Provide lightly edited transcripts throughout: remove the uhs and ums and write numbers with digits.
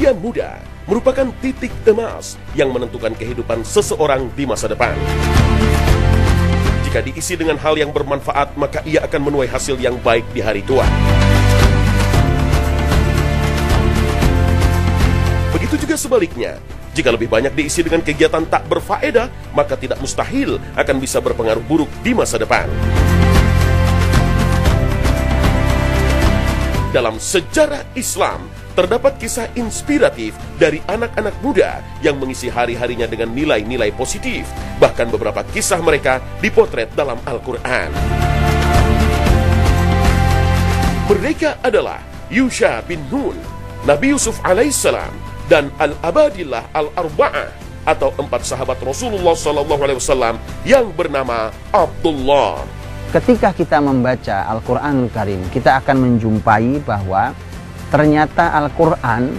Usia muda merupakan titik emas yang menentukan kehidupan seseorang di masa depan. Jika diisi dengan hal yang bermanfaat, maka ia akan menuai hasil yang baik di hari tua. Begitu juga sebaliknya, jika lebih banyak diisi dengan kegiatan tak berfaedah, maka tidak mustahil akan bisa berpengaruh buruk di masa depan. Dalam sejarah Islam, terdapat kisah inspiratif dari anak-anak muda yang mengisi hari-harinya dengan nilai-nilai positif. Bahkan beberapa kisah mereka dipotret dalam Al-Quran. Mereka adalah Yusha bin Nun, Nabi Yusuf alaihissalam, dan Al-Abadillah Al-Arba'ah atau 4 sahabat Rasulullah SAW yang bernama Abdullah. Ketika kita membaca Al-Quranul Karim, kita akan menjumpai bahwa ternyata Al-Quran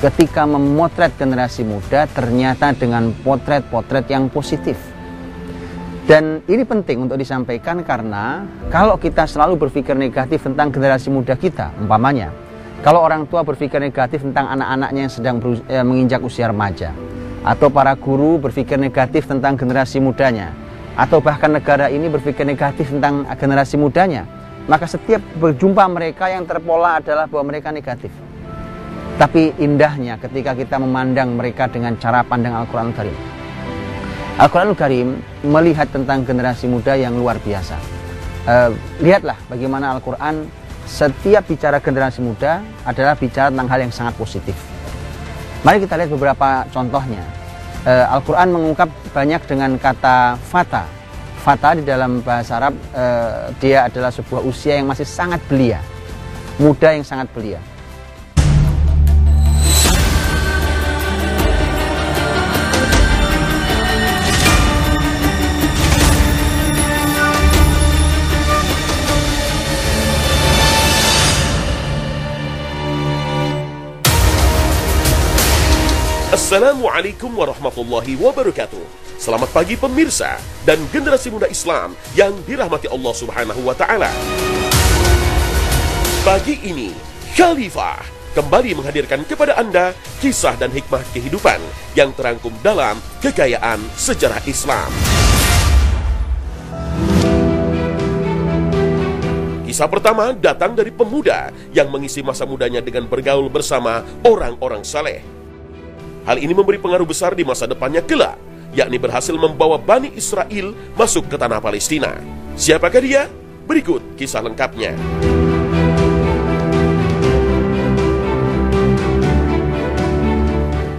ketika memotret generasi muda ternyata dengan potret-potret yang positif. Dan ini penting untuk disampaikan karena kalau kita selalu berpikir negatif tentang generasi muda kita, umpamanya kalau orang tua berpikir negatif tentang anak-anaknya yang sedang menginjak usia remaja, atau para guru berpikir negatif tentang generasi mudanya, atau bahkan negara ini berpikir negatif tentang generasi mudanya, maka setiap berjumpa mereka yang terpola adalah bahwa mereka negatif. Tapi indahnya ketika kita memandang mereka dengan cara pandang Al-Quranul Karim. Al-Quranul Karim melihat tentang generasi muda yang luar biasa. Lihatlah bagaimana Al-Quran setiap bicara generasi muda adalah bicara tentang hal yang sangat positif. Mari kita lihat beberapa contohnya. Al-Quran mengungkap banyak dengan kata fata. Fata di dalam bahasa Arab, dia adalah sebuah usia yang masih sangat belia, muda yang sangat belia. Assalamualaikum warahmatullahi wabarakatuh. Selamat pagi pemirsa dan generasi muda Islam yang dirahmati Allah Subhanahu wa Ta'ala. Pagi ini, Khalifah kembali menghadirkan kepada Anda kisah dan hikmah kehidupan yang terangkum dalam Kekayaan Sejarah Islam. Kisah pertama datang dari pemuda yang mengisi masa mudanya dengan bergaul bersama orang-orang saleh. Hal ini memberi pengaruh besar di masa depannya kelak, yakni berhasil membawa Bani Israel masuk ke tanah Palestina. Siapakah dia? Berikut kisah lengkapnya.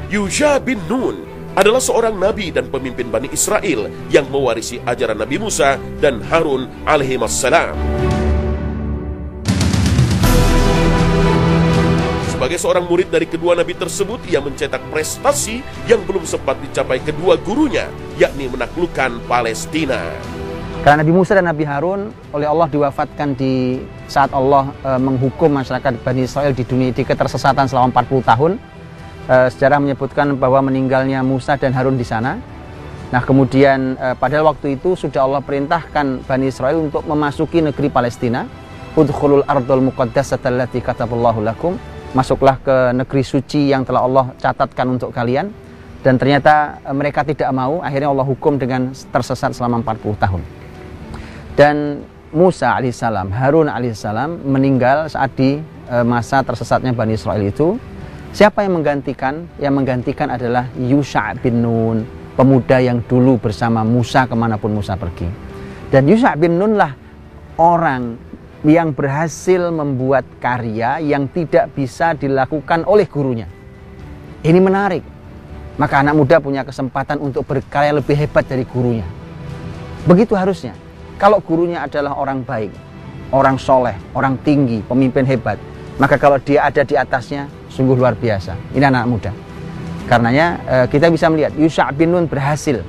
Yusha bin Nun adalah seorang nabi dan pemimpin Bani Israel yang mewarisi ajaran Nabi Musa dan Harun alaihissalam. Sebagai seorang murid dari kedua nabi tersebut, ia mencetak prestasi yang belum sempat dicapai kedua gurunya, yakni menaklukkan Palestina. Karena Nabi Musa dan Nabi Harun oleh Allah diwafatkan di saat Allah menghukum masyarakat Bani Israel di dunia di ketersesatan selama 40 tahun. Sejarah menyebutkan bahwa meninggalnya Musa dan Harun di sana. Nah kemudian pada waktu itu sudah Allah perintahkan Bani Israel untuk memasuki negeri Palestina. Udkhulul ardul muqaddasata allati kataballahu lakum. Masuklah ke negeri suci yang telah Allah catatkan untuk kalian. Dan ternyata mereka tidak mau, akhirnya Allah hukum dengan tersesat selama 40 tahun. Dan Musa alaihissalam, Harun alaihissalam meninggal saat di masa tersesatnya Bani Israel itu. Siapa yang menggantikan? Yang menggantikan adalah Yusha bin Nun, pemuda yang dulu bersama Musa kemanapun Musa pergi. Dan Yusha bin Nun lah orang yang berhasil membuat karya yang tidak bisa dilakukan oleh gurunya. Ini menarik. Maka anak muda punya kesempatan untuk berkarya lebih hebat dari gurunya. Begitu harusnya. Kalau gurunya adalah orang baik, orang soleh, orang tinggi, pemimpin hebat, maka kalau dia ada di atasnya, sungguh luar biasa. Ini anak muda. Karenanya kita bisa melihat Yusha bin Nun berhasil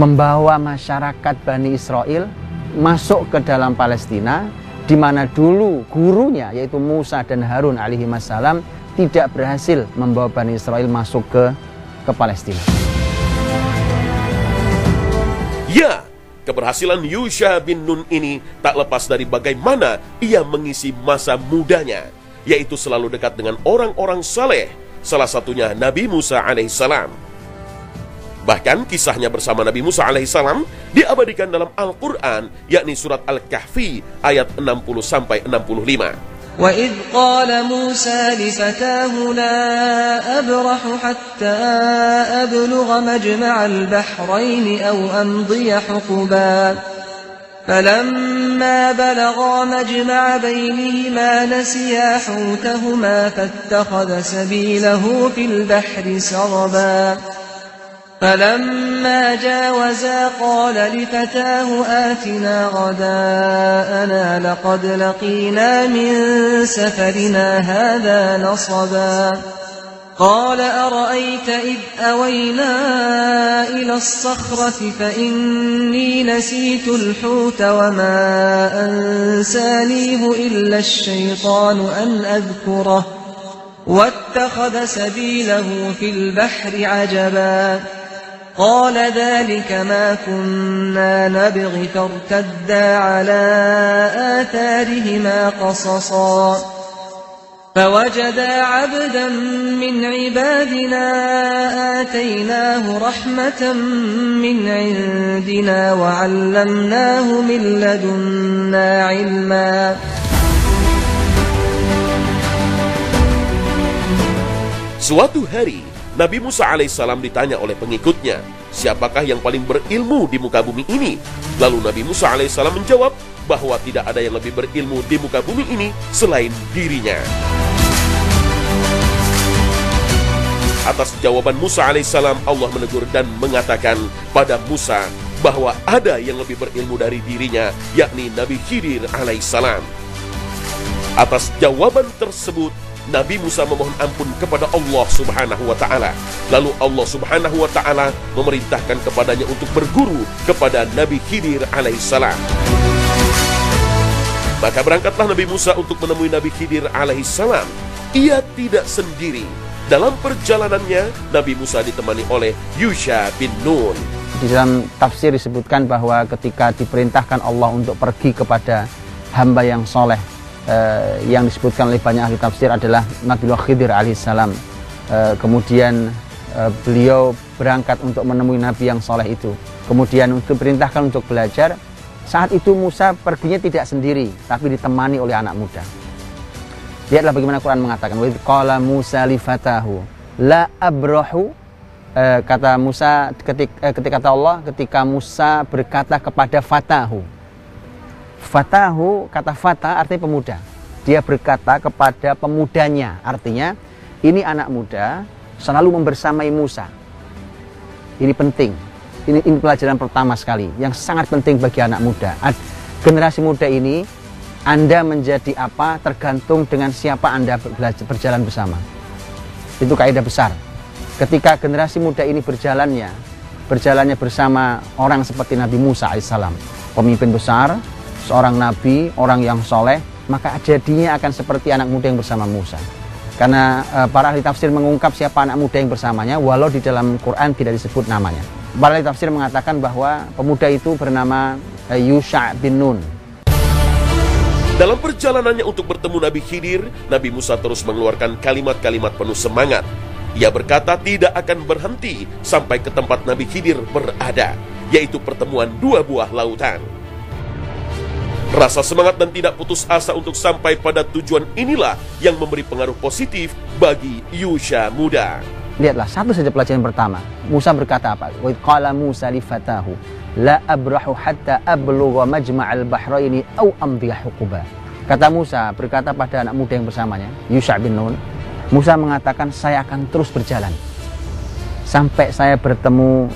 membawa masyarakat Bani Israel masuk ke dalam Palestina, di mana dulu gurunya yaitu Musa dan Harun alaihissalam tidak berhasil membawa Bani Israel masuk ke Palestina. Ya, keberhasilan Yusha bin Nun ini tak lepas dari bagaimana ia mengisi masa mudanya, yaitu selalu dekat dengan orang-orang saleh, salah satunya Nabi Musa alaihissalam. Bahkan kisahnya bersama Nabi Musa alaihissalam diabadikan dalam Al-Quran, yakni surat Al-Kahfi ayat 60-65. وَإِذْ قَالَ مُوسَى لِفَتَاهُ لَا أَبْرَحُ حَتَّى أَبْلُغَ مَجْمَعَ الْبَحْرَيْنِ أَوْ أَمْضِيَ حُقُبًا فَلَمَّا بَلَغَا مَجْمَعَ بَيْنِهِمَا نَسِيَا حُوتَهُمَا فَاتَّخَذَ سَبِيلَهُ فِي الْبَحْرِ سَرَبًا فَلَمَّا جَاوَزَا قَالَ لِفَتَاهُ آتِنَا غَدَاءَنَا لَقَدْ لَقِينَا مِنْ سَفَرِنَا هَذَا نَصَبًا قَالَ أَرَأَيْتَ إِذْ أَوَيْنَا إِلَى الصَّخْرَةِ فَإِنِّي نَسِيتُ الْحُوتَ وَمَا أَنْسَانِيهُ إِلَّا الشَّيْطَانُ أَنْ أَذْكُرَهُ وَاتَّخَذَ سَبِيلَهُ فِي الْبَحْرِ عَجَبًا قَالَ ذَلِكَ مَا كُنَّا نَبْغِ فَارْتَدَّا عَلَى آثَارِهِمَا قَصَصًا فَوَجَدَا عَبْدًا مِّنْ عِبَادِنَا آتَيْنَاهُ رَحْمَةً مِّنْ عِندِنَا وَعَلَّمْنَاهُ مِن لَّدُنَّا عِلْمًا. Suatu hari, Nabi Musa alaihissalam ditanya oleh pengikutnya, siapakah yang paling berilmu di muka bumi ini? Lalu Nabi Musa alaihissalam menjawab bahwa tidak ada yang lebih berilmu di muka bumi ini selain dirinya. Atas jawaban Musa alaihissalam, Allah menegur dan mengatakan pada Musa bahwa ada yang lebih berilmu dari dirinya, yakni Nabi Khidir alaihissalam. Atas jawaban tersebut, Nabi Musa memohon ampun kepada Allah Subhanahu wa Ta'ala. Lalu Allah Subhanahu wa Ta'ala memerintahkan kepadanya untuk berguru kepada Nabi Khidir alaihissalam. Maka berangkatlah Nabi Musa untuk menemui Nabi Khidir alaihissalam. Ia tidak sendiri. Dalam perjalanannya, Nabi Musa ditemani oleh Yusha bin Nun. Di dalam tafsir disebutkan bahwa ketika diperintahkan Allah untuk pergi kepada hamba yang soleh, yang disebutkan oleh banyak ahli tafsir adalah Nabiullah Khidir alaihissalam. Kemudian beliau berangkat untuk menemui Nabi yang soleh itu. Kemudian untuk perintahkan untuk belajar. Saat itu Musa perginya tidak sendiri, tapi ditemani oleh anak muda. Lihatlah bagaimana Quran mengatakan, wa qala Musa li fatahu la abrahu. Kata Musa ketika Allah, ketika Musa berkata kepada fatahu. Fatahu, kata fata artinya pemuda. Dia berkata kepada pemudanya, artinya ini anak muda selalu membersamai Musa. Ini penting. Ini pelajaran pertama sekali yang sangat penting bagi anak muda. Generasi muda ini, Anda menjadi apa tergantung dengan siapa Anda berjalan bersama. Itu kaidah besar. Ketika generasi muda ini berjalannya bersama orang seperti Nabi Musa alaihissalam, pemimpin besar, seorang nabi, orang yang soleh, maka jadinya akan seperti anak muda yang bersama Musa. Karena para ahli tafsir mengungkap siapa anak muda yang bersamanya, walau di dalam Quran tidak disebut namanya. Para ahli tafsir mengatakan bahwa pemuda itu bernama Yusha bin Nun. Dalam perjalanannya untuk bertemu Nabi Khidir, Nabi Musa terus mengeluarkan kalimat-kalimat penuh semangat. Ia berkata tidak akan berhenti sampai ke tempat Nabi Khidir berada, yaitu pertemuan dua buah lautan. Rasa semangat dan tidak putus asa untuk sampai pada tujuan inilah yang memberi pengaruh positif bagi Yusha muda. Lihatlah, satu saja pelajaran pertama. Musa berkata apa? Wa qala Musa li fatahu la abrahu hatta ablugha majma'al bahraini aw amdiya huquba. Kata Musa berkata pada anak muda yang bersamanya, Yusha bin Nun. Musa mengatakan, saya akan terus berjalan sampai saya bertemu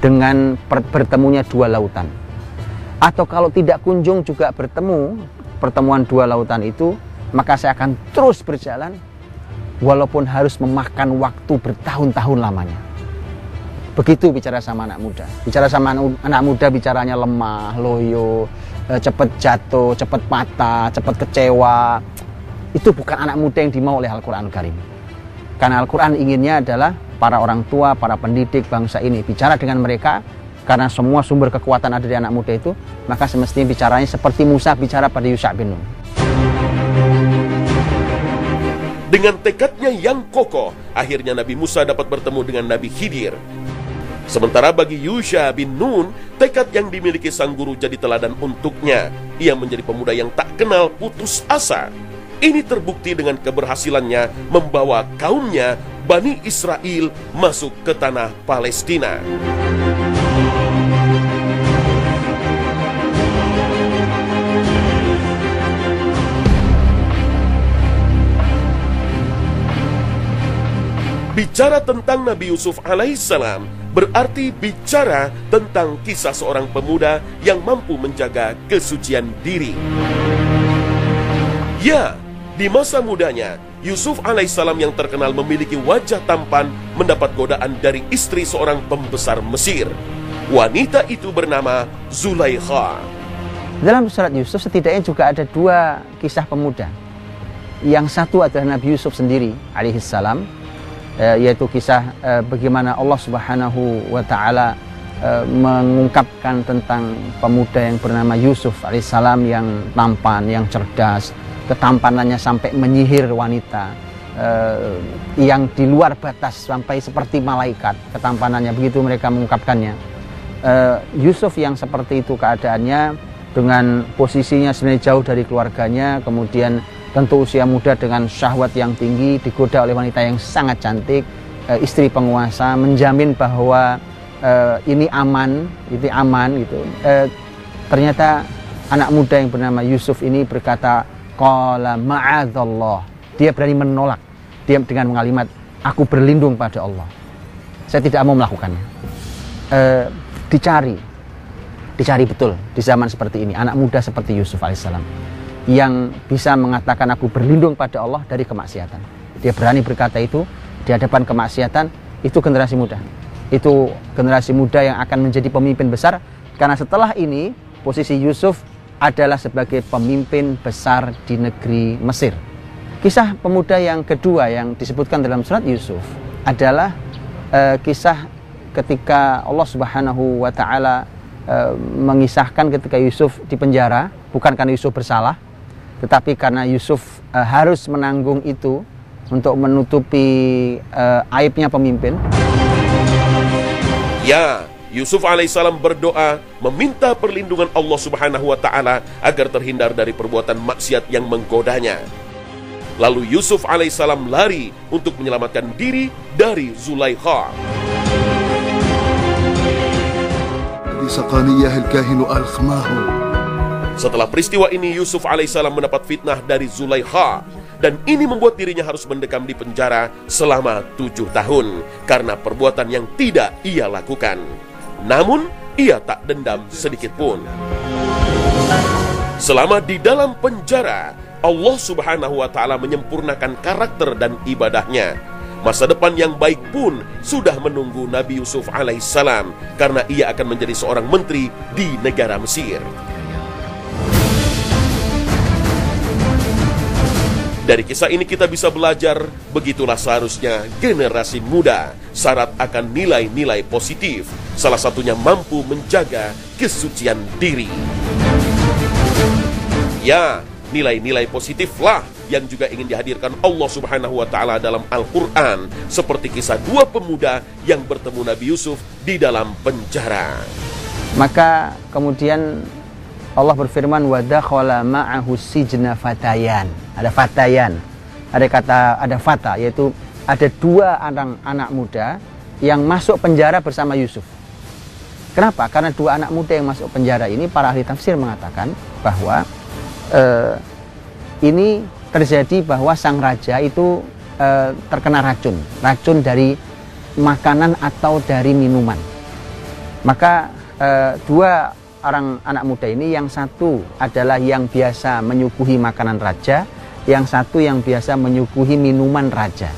dengan bertemunya dua lautan. Atau kalau tidak kunjung juga bertemu pertemuan dua lautan itu, maka saya akan terus berjalan walaupun harus memakan waktu bertahun-tahun lamanya. Begitu bicara sama anak muda. Bicara sama anak muda bicaranya lemah, loyo, cepat jatuh, cepat patah, cepat kecewa. Itu bukan anak muda yang dimau oleh Al-Quran Karim. Karena Al-Quran inginnya adalah para orang tua, para pendidik bangsa ini bicara dengan mereka. Karena semua sumber kekuatan ada di anak muda itu, maka semestinya bicaranya seperti Musa bicara pada Yusha bin Nun. Dengan tekadnya yang kokoh, akhirnya Nabi Musa dapat bertemu dengan Nabi Khidir. Sementara bagi Yusha bin Nun, tekad yang dimiliki sang guru jadi teladan untuknya. Ia menjadi pemuda yang tak kenal putus asa. Ini terbukti dengan keberhasilannya membawa kaumnya, Bani Israel, masuk ke tanah Palestina. Bicara tentang Nabi Yusuf alaihissalam berarti bicara tentang kisah seorang pemuda yang mampu menjaga kesucian diri. Ya, di masa mudanya, Yusuf alaihissalam yang terkenal memiliki wajah tampan mendapat godaan dari istri seorang pembesar Mesir. Wanita itu bernama Zulaikha. Dalam surat Yusuf setidaknya juga ada dua kisah pemuda. Yang satu adalah Nabi Yusuf sendiri alaihissalam, yaitu kisah bagaimana Allah Subhanahu wa Ta'ala mengungkapkan tentang pemuda yang bernama Yusuf alaihissalam yang tampan, yang cerdas, ketampanannya sampai menyihir wanita, yang di luar batas sampai seperti malaikat ketampanannya, begitu mereka mengungkapkannya. Yusuf yang seperti itu keadaannya, dengan posisinya sebenarnya jauh dari keluarganya, kemudian tentu usia muda dengan syahwat yang tinggi, digoda oleh wanita yang sangat cantik, istri penguasa, menjamin bahwa ini aman gitu. Ternyata anak muda yang bernama Yusuf ini berkata, qala ma'adzallah. Dia berani menolak. Dia dengan kalimat, aku berlindung pada Allah. Saya tidak mau melakukannya. Dicari betul di zaman seperti ini, anak muda seperti Yusuf alaihissalam yang bisa mengatakan aku berlindung pada Allah dari kemaksiatan. Dia berani berkata itu di hadapan kemaksiatan. Itu generasi muda. Itu generasi muda yang akan menjadi pemimpin besar, karena setelah ini posisi Yusuf adalah sebagai pemimpin besar di negeri Mesir. Kisah pemuda yang kedua yang disebutkan dalam surat Yusuf adalah kisah ketika Allah Subhanahu wa Ta'ala mengisahkan ketika Yusuf di penjara, bukan karena Yusuf bersalah, tetapi karena Yusuf harus menanggung itu untuk menutupi aibnya pemimpin. Ya, Yusuf alaihissalam berdoa meminta perlindungan Allah Subhanahu wa Ta'ala agar terhindar dari perbuatan maksiat yang menggodanya. Lalu Yusuf alaihissalam lari untuk menyelamatkan diri dari Zulaikha. Setelah peristiwa ini, Yusuf alaihissalam mendapat fitnah dari Zulaikha, dan ini membuat dirinya harus mendekam di penjara selama 7 tahun karena perbuatan yang tidak ia lakukan. Namun ia tak dendam sedikit pun. Selama di dalam penjara, Allah Subhanahu wa Ta'ala menyempurnakan karakter dan ibadahnya. Masa depan yang baik pun sudah menunggu Nabi Yusuf alaihissalam, karena ia akan menjadi seorang menteri di negara Mesir. Dari kisah ini kita bisa belajar, begitulah seharusnya generasi muda, syarat akan nilai-nilai positif, salah satunya mampu menjaga kesucian diri. Ya, nilai-nilai positiflah yang juga ingin dihadirkan Allah Subhanahu wa Ta'ala dalam Al-Quran, seperti kisah dua pemuda yang bertemu Nabi Yusuf di dalam penjara. Maka kemudian Allah berfirman, wa dakhala ma'ahu sijna fatayan. Ada fatayan, ada fata, yaitu ada dua anak muda yang masuk penjara bersama Yusuf. Kenapa? Karena dua anak muda yang masuk penjara ini, para ahli tafsir mengatakan bahwa ini terjadi bahwa sang raja itu terkena racun dari makanan atau dari minuman. Maka dua orang anak muda ini, yang satu adalah yang biasa menyuguhi makanan raja, yang satu yang biasa menyuguhi minuman raja.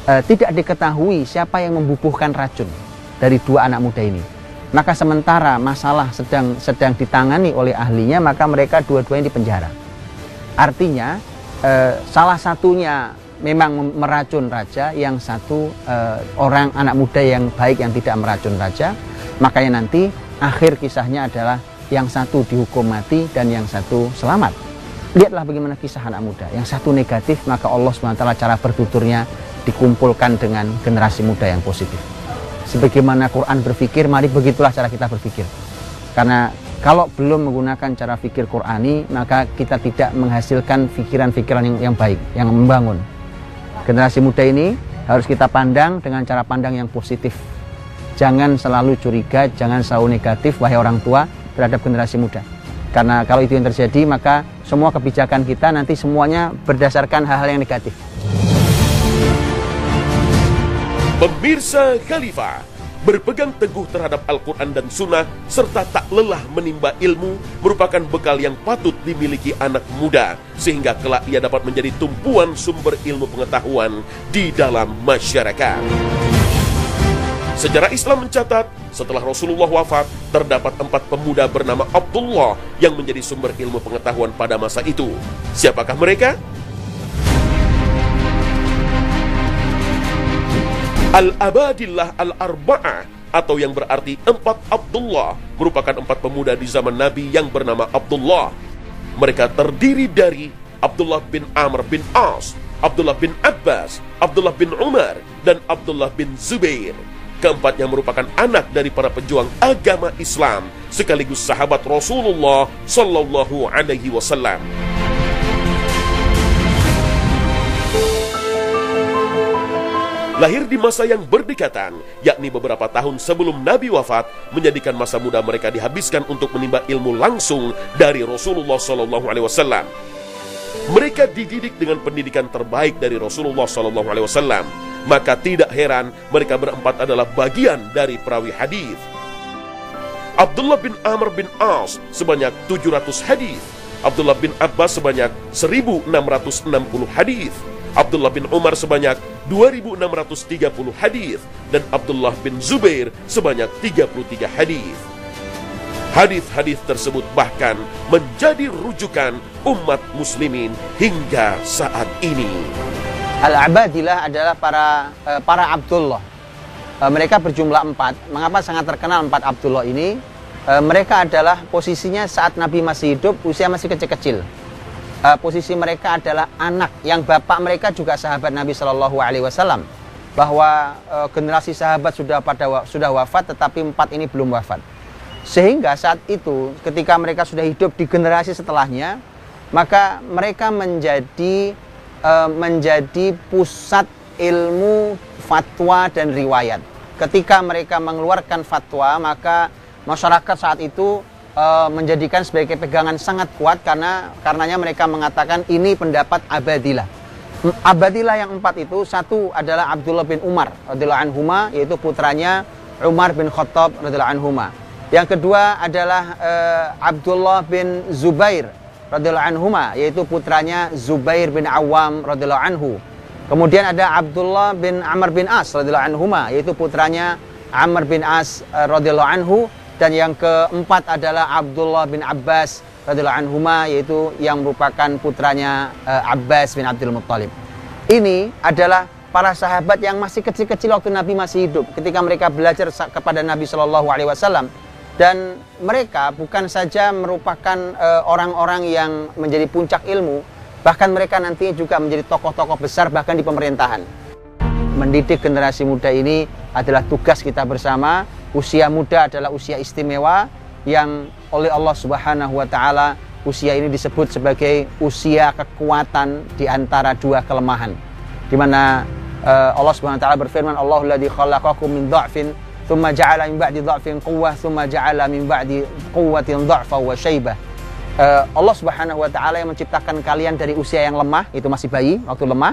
Tidak diketahui siapa yang membubuhkan racun dari dua anak muda ini. Maka sementara masalah sedang ditangani oleh ahlinya, maka mereka dua-duanya dipenjara. Artinya salah satunya memang meracun raja, yang satu orang anak muda yang baik yang tidak meracun raja. Makanya nanti akhir kisahnya adalah yang satu dihukum mati dan yang satu selamat. Lihatlah bagaimana kisah anak muda. Yang satu negatif, maka Allah SWT cara bertuturnya dikumpulkan dengan generasi muda yang positif. Sebagaimana Quran berpikir, mari begitulah cara kita berpikir. Karena kalau belum menggunakan cara fikir Qurani, maka kita tidak menghasilkan pikiran-pikiran yang baik, yang membangun. Generasi muda ini harus kita pandang dengan cara pandang yang positif. Jangan selalu curiga, jangan selalu negatif, wahai orang tua, terhadap generasi muda. Karena kalau itu yang terjadi, maka semua kebijakan kita nanti semuanya berdasarkan hal-hal yang negatif. Pemirsa Khalifah, berpegang teguh terhadap Al-Quran dan Sunnah serta tak lelah menimba ilmu merupakan bekal yang patut dimiliki anak muda, sehingga kelak ia dapat menjadi tumpuan sumber ilmu pengetahuan di dalam masyarakat. Sejarah Islam mencatat, setelah Rasulullah wafat, terdapat 4 pemuda bernama Abdullah yang menjadi sumber ilmu pengetahuan pada masa itu. Siapakah mereka? Al-Abadillah Al-Arba'ah, atau yang berarti 4 Abdullah, merupakan 4 pemuda di zaman Nabi yang bernama Abdullah. Mereka terdiri dari Abdullah bin Amr bin As, Abdullah bin Abbas, Abdullah bin Umar, dan Abdullah bin Zubair. Keempatnya merupakan anak dari para pejuang agama Islam sekaligus sahabat Rasulullah Sallallahu Alaihi Wasallam. Lahir di masa yang berdekatan, yakni beberapa tahun sebelum Nabi wafat, menjadikan masa muda mereka dihabiskan untuk menimba ilmu langsung dari Rasulullah Sallallahu Alaihi Wasallam. Mereka dididik dengan pendidikan terbaik dari Rasulullah Sallallahu Alaihi Wasallam. Maka tidak heran mereka berempat adalah bagian dari perawi hadis. Abdullah bin Amr bin As sebanyak 700 hadis, Abdullah bin Abbas sebanyak 1660 hadis, Abdullah bin Umar sebanyak 2630 hadis, dan Abdullah bin Zubair sebanyak 33 hadis. Hadis-hadis tersebut bahkan menjadi rujukan umat muslimin hingga saat ini. Al-Abadillah adalah para Abdullah. Mereka berjumlah 4. Mengapa sangat terkenal 4 Abdullah ini? Mereka adalah posisinya saat Nabi masih hidup, usia masih kecil-kecil. Posisi mereka adalah anak yang bapak mereka juga sahabat Nabi Shallallahu Alaihi Wasallam. Bahwa generasi sahabat sudah wafat, tetapi 4 ini belum wafat. Sehingga saat itu, ketika mereka sudah hidup di generasi setelahnya, maka mereka menjadi pusat ilmu fatwa dan riwayat. Ketika mereka mengeluarkan fatwa, maka masyarakat saat itu menjadikan sebagai pegangan sangat kuat karenanya mereka mengatakan ini pendapat Abadillah. Abadillah yang 4 itu, satu adalah Abdullah bin Umar radhiyallahu anhuma, yaitu putranya Umar bin Khattab radhiyallahu anhuma. Yang kedua adalah Abdullah bin Zubair radhiyallahu anhuma, yaitu putranya Zubair bin Awam radhiyallahu anhu. Kemudian ada Abdullah bin Amr bin As radhiyallahu anhuma, yaitu putranya Amr bin As radhiyallahu anhu. Dan yang keempat adalah Abdullah bin Abbas radhiyallahu anhuma, yaitu yang merupakan putranya Abbas bin Abdul Muttalib. Ini adalah para sahabat yang masih kecil-kecil waktu Nabi masih hidup, ketika mereka belajar kepada Nabi Shallallahu Alaihi Wasallam. Dan mereka bukan saja merupakan orang-orang yang menjadi puncak ilmu, bahkan mereka nantinya juga menjadi tokoh-tokoh besar bahkan di pemerintahan. Mendidik generasi muda ini adalah tugas kita bersama. Usia muda adalah usia istimewa yang oleh Allah Subhanahu wa Ta'ala, usia ini disebut sebagai usia kekuatan di antara 2 kelemahan. Di mana Allah Subhanahu wa Ta'ala berfirman, Allahul ladzi khalaqakum min dha'fin thumma ja'ala min ba'di dha'fin quwwah thumma ja'ala min ba'di quwwatin dha'fa wa syaibah. Allah Subhanahu wa Ta'ala yang menciptakan kalian dari usia yang lemah, itu masih bayi, waktu lemah.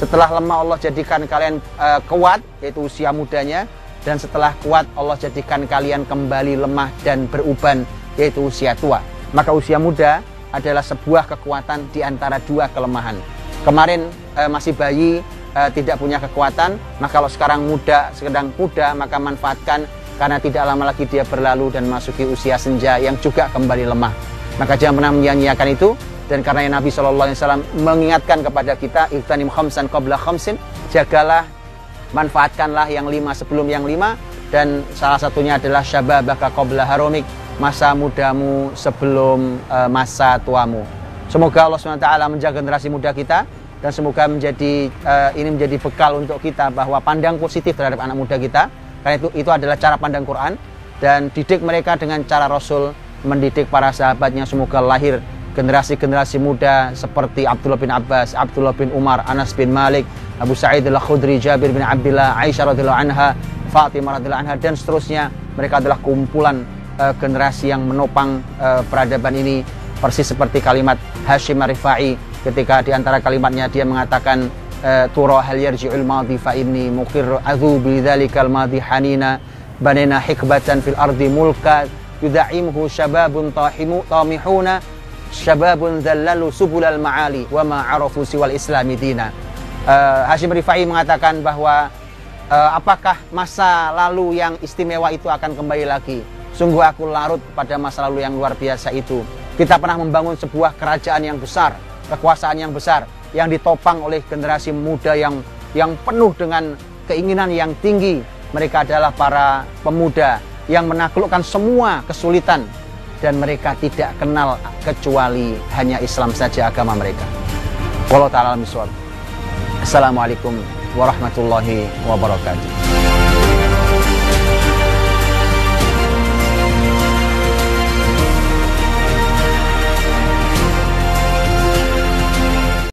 Setelah lemah Allah jadikan kalian kuat, yaitu usia mudanya. Dan setelah kuat Allah jadikan kalian kembali lemah dan beruban, yaitu usia tua. Maka usia muda adalah sebuah kekuatan di antara 2 kelemahan. Kemarin masih bayi, tidak punya kekuatan, maka kalau sekarang sedang muda, maka manfaatkan, karena tidak lama lagi dia berlalu dan masuki usia senja yang juga kembali lemah. Maka jangan pernah menyia-nyiakan itu. Dan karena Nabi SAW mengingatkan kepada kita, Ightanim khamsan qabla khamsin, jagalah, manfaatkanlah yang 5 sebelum yang 5. Dan salah satunya adalah syababaka qabla haromik, masa mudamu sebelum masa tuamu. Semoga Allah SWT menjaga generasi muda kita, dan semoga ini menjadi bekal untuk kita bahwa pandang positif terhadap anak muda kita, karena itu adalah cara pandang Quran, dan didik mereka dengan cara Rasul mendidik para sahabatnya. Semoga lahir generasi-generasi muda seperti Abdullah bin Abbas, Abdullah bin Umar, Anas bin Malik, Abu Sa'id al-Khudri, Jabir bin Abdullah, Aisyah radhiyallahu anha, Fatimah radhiyallahu anha, dan seterusnya. Mereka adalah kumpulan generasi yang menopang peradaban ini, persis seperti kalimat Hashim Ar-Rifai ketika di antara kalimatnya dia mengatakan tura hal yarji'ul madhi fa inni muqirru adhu bidzalikal madhi hanina banina hikbatan fil ardi mulka yuda'imhu syababun tamihuna syababun dhallalu subulal ma'ali wa ma arafu siwal islami dina. Hashim Rifai mengatakan bahwa apakah masa lalu yang istimewa itu akan kembali lagi? Sungguh aku larut pada masa lalu yang luar biasa itu. Kita pernah membangun sebuah kerajaan yang besar, kekuasaan yang besar, yang ditopang oleh generasi muda yang penuh dengan keinginan yang tinggi. Mereka adalah para pemuda yang menaklukkan semua kesulitan, dan mereka tidak kenal kecuali hanya Islam saja agama mereka. Wallahu ta'ala a'lam bishawab. Assalamualaikum warahmatullahi wabarakatuh.